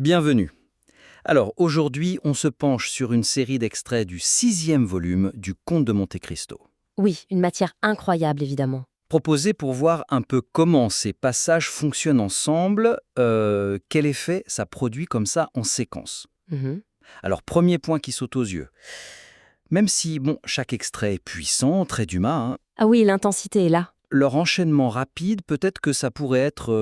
Bienvenue. Alors, aujourd'hui, on se penche sur une série d'extraits du 6e volume du Comte de Monte-Cristo, Oui, une matière incroyable, évidemment. proposé pour voir un peu comment ces passages fonctionnent ensemble, quel effet ça produit comme ça en séquence. Mhm. Alors, premier point qui saute aux yeux. Même si, chaque extrait est puissant, très Dumas, Ah oui, l'intensité est là. leur enchaînement rapide, peut-être que ça pourrait être,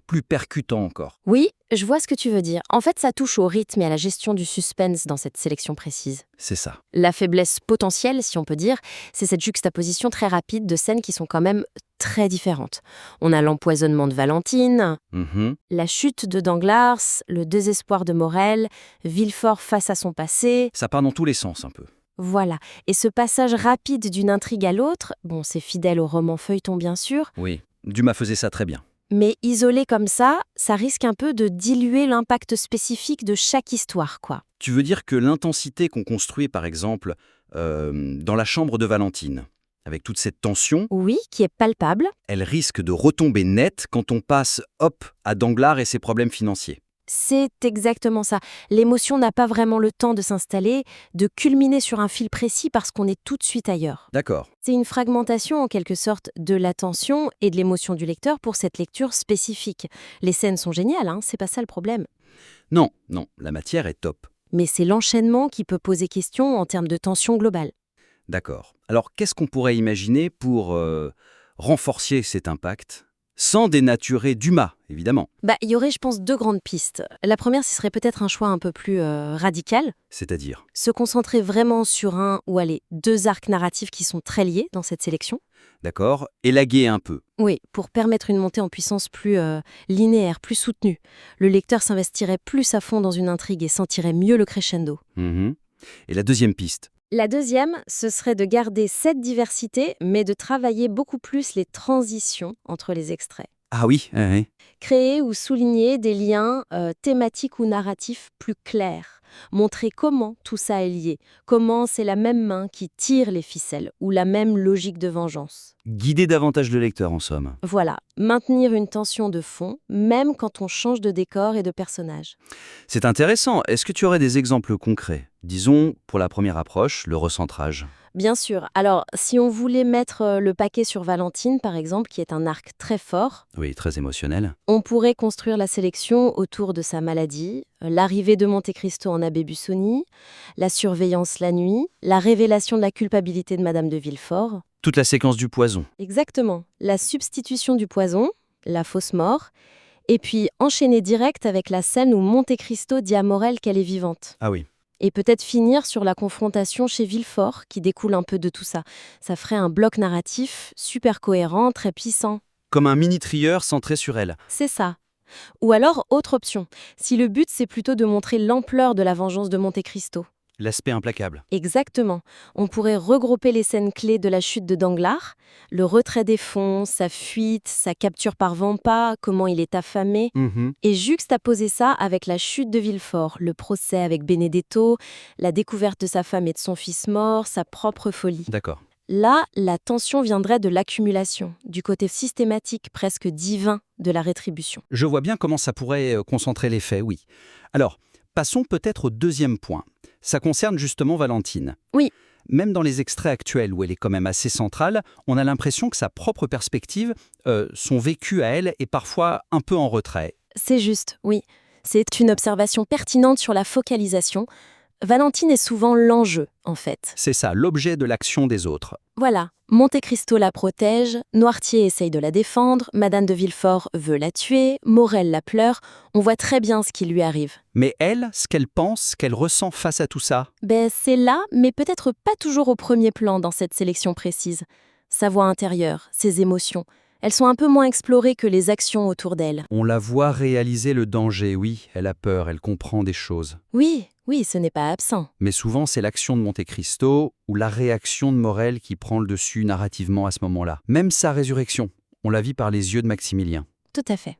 plus percutant encore. Oui, je vois ce que tu veux dire. En fait, ça touche au rythme et à la gestion du suspense dans cette sélection précise. C'est ça. La faiblesse potentielle, si on peut dire, c'est cette juxtaposition très rapide de scènes qui sont quand même très différentes. On a l'empoisonnement de Valentine, Mhm. la chute de Danglars, le désespoir de Morel, Villefort face à son passé. Ça part dans tous les sens un peu. Voilà. Et ce passage rapide d'une intrigue à l'autre, bon, c'est fidèle au roman feuilleton bien sûr, Oui, Dumas faisait ça très bien. mais isolé comme ça risque un peu de diluer l'impact spécifique de chaque histoire, quoi. Tu veux dire que l'intensité qu'on construit, par exemple, dans la chambre de Valentine, avec toute cette tension, Oui, qui est palpable. elle risque de retomber nette quand on passe, hop, à Danglars et ses problèmes financiers. C'est exactement ça. L'émotion n'a pas vraiment le temps de s'installer, de culminer sur un fil précis parce qu'on est tout de suite ailleurs. D'accord. C'est une fragmentation en quelque sorte de l'attention et de l'émotion du lecteur pour cette lecture spécifique. Les scènes sont géniales, hein, c'est pas ça le problème. Non, la matière est top. Mais c'est l'enchaînement qui peut poser question en termes de tension globale. D'accord. Alors, qu'est-ce qu'on pourrait imaginer pour renforcer cet impact, sans dénaturer Dumas, évidemment. Il y aurait, je pense, deux grandes pistes. La première, ce serait peut-être un choix un peu plus radical. C'est-à-dire, Se concentrer vraiment sur deux arcs narratifs qui sont très liés dans cette sélection. d'accord, élaguer un peu. Oui, pour permettre une montée en puissance plus linéaire, plus soutenue. Le lecteur s'investirait plus à fond dans une intrigue et sentirait mieux le crescendo. Mhm. Et la deuxième piste. La deuxième, ce serait de garder cette diversité, mais de travailler beaucoup plus les transitions entre les extraits. Ah oui, oui. Créer ou souligner des liens thématiques ou narratifs plus clairs. Montrer comment tout ça est lié, comment c'est la même main qui tire les ficelles ou la même logique de vengeance. Guider davantage le lecteur, en somme. Voilà, maintenir une tension de fond, même quand on change de décor et de personnage. C'est intéressant. Est-ce que tu aurais des exemples concrets? Disons, pour la première approche, le recentrage. Bien sûr, alors si on voulait mettre le paquet sur Valentine, par exemple, qui est un arc très fort, Oui, très émotionnel. on pourrait construire la sélection autour de sa maladie, l'arrivée de Monte Cristo en abbé Busoni, la surveillance la nuit, la révélation de la culpabilité de Madame de Villefort. Toute la séquence du poison. Exactement, la substitution du poison, la fausse mort, et puis enchaîner direct avec la scène où Monte Cristo dit à Morel qu'elle est vivante. Ah oui. Et peut-être finir sur la confrontation chez Villefort, qui découle un peu de tout ça. Ça ferait un bloc narratif super cohérent, très puissant. Comme un mini-trieur centré sur elle. C'est ça. Ou alors, autre option, si le but c'est plutôt de montrer l'ampleur de la vengeance de Monte Cristo. L'aspect implacable. Exactement. On pourrait regrouper les scènes clés de la chute de Danglars, le retrait des fonds, sa fuite, sa capture par Vampa, comment il est affamé, Mhm. et juxtaposer ça avec la chute de Villefort, le procès avec Benedetto, la découverte de sa femme et de son fils mort, sa propre folie. D'accord. Là, la tension viendrait de l'accumulation, du côté systématique, presque divin de la rétribution. Je vois bien comment ça pourrait concentrer l'effet, oui. Alors, passons peut-être au deuxième point. Ça concerne justement Valentine. Oui. Même dans les extraits actuels où elle est quand même assez centrale, on a l'impression que sa propre perspective, son vécu à elle, est parfois un peu en retrait. C'est juste, oui. C'est une observation pertinente sur la focalisation. Valentine est souvent l'enjeu, en fait. C'est ça, l'objet de l'action des autres. Voilà, Monte Cristo la protège, Noirtier essaye de la défendre, Madame de Villefort veut la tuer, Morel la pleure, on voit très bien ce qui lui arrive. Mais elle, ce qu'elle pense, ce qu'elle ressent face à tout ça, C'est là, mais peut-être pas toujours au premier plan dans cette sélection précise. Sa voix intérieure, ses émotions, elles sont un peu moins explorées que les actions autour d'elle. on la voit réaliser le danger, oui, elle a peur, elle comprend des choses. Oui, ce n'est pas absent. Mais souvent, c'est l'action de Monte Cristo ou la réaction de Morel qui prend le dessus narrativement à ce moment-là. Même sa résurrection, on la vit par les yeux de Maximilien. Tout à fait.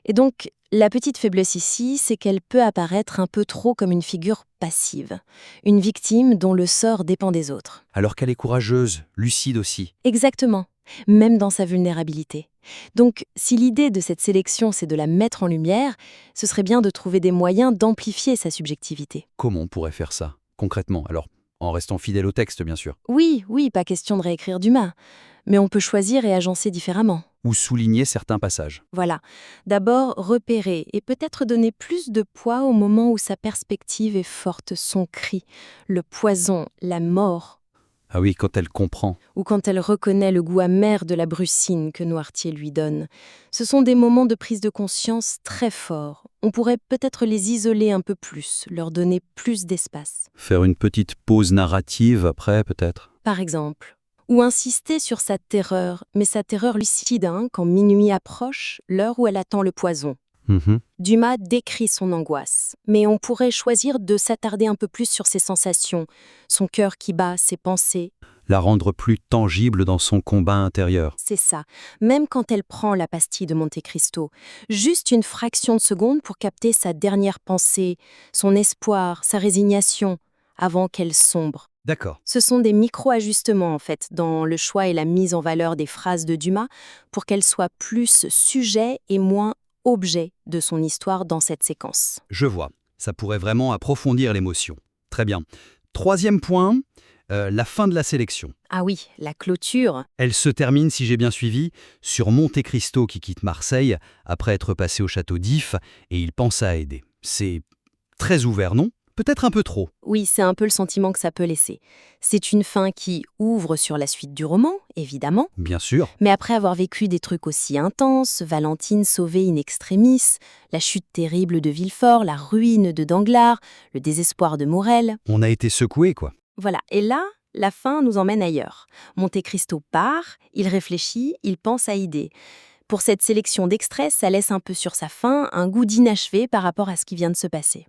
Et donc, la petite faiblesse ici, c'est qu'elle peut apparaître un peu trop comme une figure passive, une victime dont le sort dépend des autres. Alors qu'elle est courageuse, lucide aussi. Exactement. même dans sa vulnérabilité. Donc, si l'idée de cette sélection, c'est de la mettre en lumière, ce serait bien de trouver des moyens d'amplifier sa subjectivité. Comment on pourrait faire ça, concrètement? Alors, en restant fidèle au texte, bien sûr. Oui, oui, pas question de réécrire Dumas, mais on peut choisir et agencer différemment. Ou souligner certains passages. Voilà. D'abord, repérer et peut-être donner plus de poids au moment où sa perspective est forte, son cri, le poison, la mort, Ah oui, quand elle comprend. ou quand elle reconnaît le goût amer de la brucine que Noirtier lui donne. Ce sont des moments de prise de conscience très forts. On pourrait peut-être les isoler un peu plus, leur donner plus d'espace. Faire une petite pause narrative après, peut-être. Par exemple. Ou insister sur sa terreur, mais sa terreur lucide, quand minuit approche, l'heure où elle attend le poison. Mhm. Dumas décrit son angoisse, mais on pourrait choisir de s'attarder un peu plus sur ses sensations, son cœur qui bat, ses pensées. La rendre plus tangible dans son combat intérieur. C'est ça, même quand elle prend la pastille de Monte Cristo. Juste une fraction de seconde pour capter sa dernière pensée, son espoir, sa résignation, avant qu'elle sombre. D'accord. Ce sont des micro-ajustements, en fait, dans le choix et la mise en valeur des phrases de Dumas pour qu'elles soient plus sujet et moins objet de son histoire dans cette séquence. Je vois. Ça pourrait vraiment approfondir l'émotion. Très bien. Troisième point, la fin de la sélection. Ah oui, la clôture. Elle se termine, si j'ai bien suivi, sur Monte Cristo qui quitte Marseille après être passé au château d'If et il pense à aider. C'est très ouvert, non? Peut-être un peu trop. Oui, c'est un peu le sentiment que ça peut laisser. C'est une fin qui ouvre sur la suite du roman, évidemment, Bien sûr. mais après avoir vécu des trucs aussi intenses, Valentine sauvée in extremis, la chute terrible de Villefort, la ruine de Danglars, le désespoir de Morel, On a été secoué, quoi. voilà. Et là, la fin nous emmène ailleurs. Monte Cristo part, il réfléchit, il pense à idée. Pour cette sélection d'extraits, ça laisse un peu sur sa fin un goût d'inachevé par rapport à ce qui vient de se passer.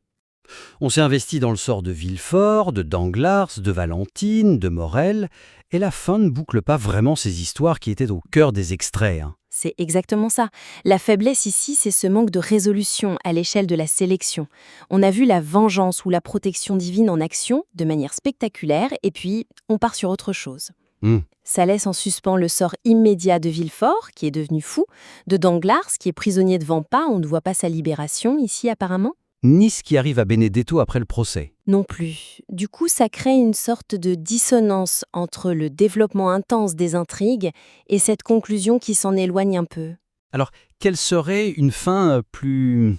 On s'est investi dans le sort de Villefort, de Danglars, de Valentine, de Morel, et la fin ne boucle pas vraiment ces histoires qui étaient au cœur des extraits. C'est exactement ça. La faiblesse ici, c'est ce manque de résolution à l'échelle de la sélection. On a vu la vengeance ou la protection divine en action, de manière spectaculaire, et puis on part sur autre chose. Hmm. Ça laisse en suspens le sort immédiat de Villefort, qui est devenu fou, de Danglars, qui est prisonnier de Vampa, on ne voit pas sa libération ici apparemment. Ni ce qui arrive à Benedetto après le procès. Non plus. Du coup, ça crée une sorte de dissonance entre le développement intense des intrigues et cette conclusion qui s'en éloigne un peu. Alors, quelle serait une fin plus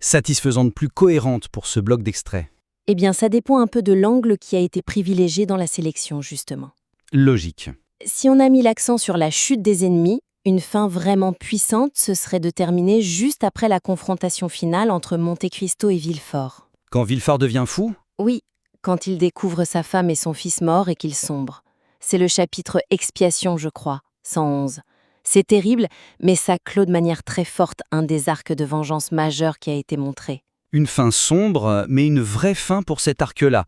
satisfaisante, plus cohérente pour ce bloc d'extraits? Eh bien, ça dépend un peu de l'angle qui a été privilégié dans la sélection, justement. Logique. Si on a mis l'accent sur la chute des ennemis, une fin vraiment puissante, ce serait de terminer juste après la confrontation finale entre Monte Cristo et Villefort. Quand Villefort devient fou? Oui, quand il découvre sa femme et son fils morts et qu'il sombre. C'est le chapitre Expiation, je crois, 111. C'est terrible, mais ça clôt de manière très forte un des arcs de vengeance majeurs qui a été montré. Une fin sombre, mais une vraie fin pour cet arc-là.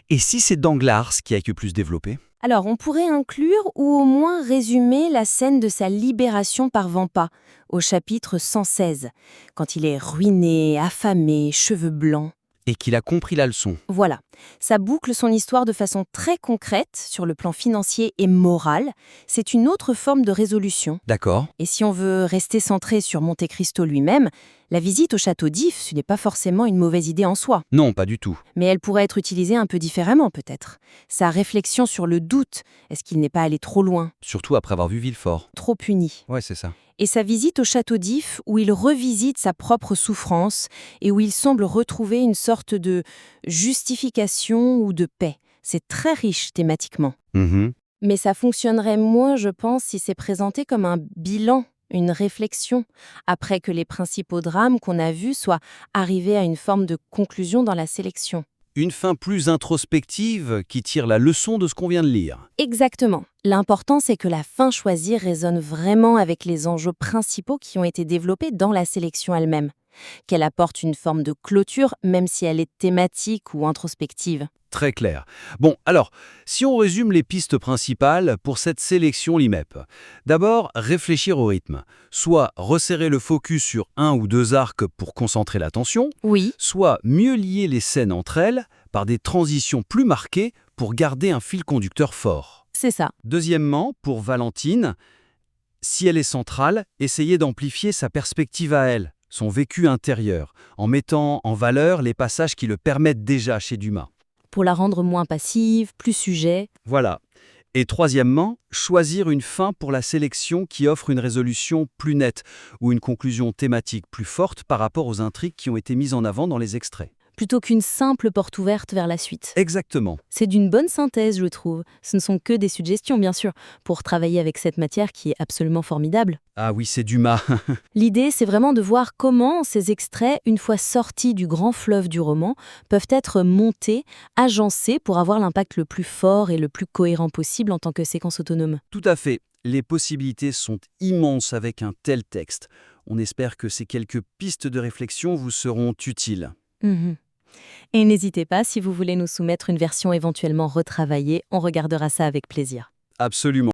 Et si c'est Danglars qui a été plus développé? Alors, on pourrait inclure ou au moins résumer la scène de sa libération par Vampa, au chapitre 116, quand il est ruiné, affamé, cheveux blancs. Et qu'il a compris la leçon. Voilà, ça boucle son histoire de façon très concrète sur le plan financier et moral. C'est une autre forme de résolution. D'accord. Et si on veut rester centré sur Monte Cristo lui-même, la visite au château d'If, ce n'est pas forcément une mauvaise idée en soi. Non, pas du tout. Mais elle pourrait être utilisée un peu différemment peut-être. Sa réflexion sur le doute, est-ce qu'il n'est pas allé trop loin, Surtout après avoir vu Villefort. trop puni? Ouais, c'est ça. Et sa visite au château d'If, où il revisite sa propre souffrance et où il semble retrouver une sorte de justification ou de paix. C'est très riche thématiquement. Mhm. Mais ça fonctionnerait moins, je pense, si c'est présenté comme un bilan, une réflexion, après que les principaux drames qu'on a vus soient arrivés à une forme de conclusion dans la sélection. Une fin plus introspective qui tire la leçon de ce qu'on vient de lire. Exactement. L'important, c'est que la fin choisie résonne vraiment avec les enjeux principaux qui ont été développés dans la sélection elle-même. Qu'elle apporte une forme de clôture, même si elle est thématique ou introspective. Très clair. Bon, alors, si on résume les pistes principales pour cette sélection LIMEP. D'abord, réfléchir au rythme. Soit resserrer le focus sur un ou deux arcs pour concentrer l'attention, Oui, soit mieux lier les scènes entre elles par des transitions plus marquées pour garder un fil conducteur fort. c'est ça. Deuxièmement, pour Valentine, Si elle est centrale, essayez d'amplifier sa perspective à elle, son vécu intérieur, en mettant en valeur les passages qui le permettent déjà chez Dumas. Pour la rendre moins passive, plus sujet. Voilà. Et troisièmement, choisir une fin pour la sélection qui offre une résolution plus nette ou une conclusion thématique plus forte par rapport aux intrigues qui ont été mises en avant dans les extraits. Plutôt qu'une simple porte ouverte vers la suite. Exactement. C'est d'une bonne synthèse, je trouve. Ce ne sont que des suggestions, bien sûr, pour travailler avec cette matière qui est absolument formidable. Ah oui, c'est Dumas. L'idée, c'est vraiment de voir comment ces extraits, une fois sortis du grand fleuve du roman, peuvent être montés, agencés pour avoir l'impact le plus fort et le plus cohérent possible en tant que séquence autonome. Tout à fait. Les possibilités sont immenses avec un tel texte. On espère que ces quelques pistes de réflexion vous seront utiles. Mhm. Et n'hésitez pas, si vous voulez nous soumettre une version éventuellement retravaillée, on regardera ça avec plaisir. Absolument.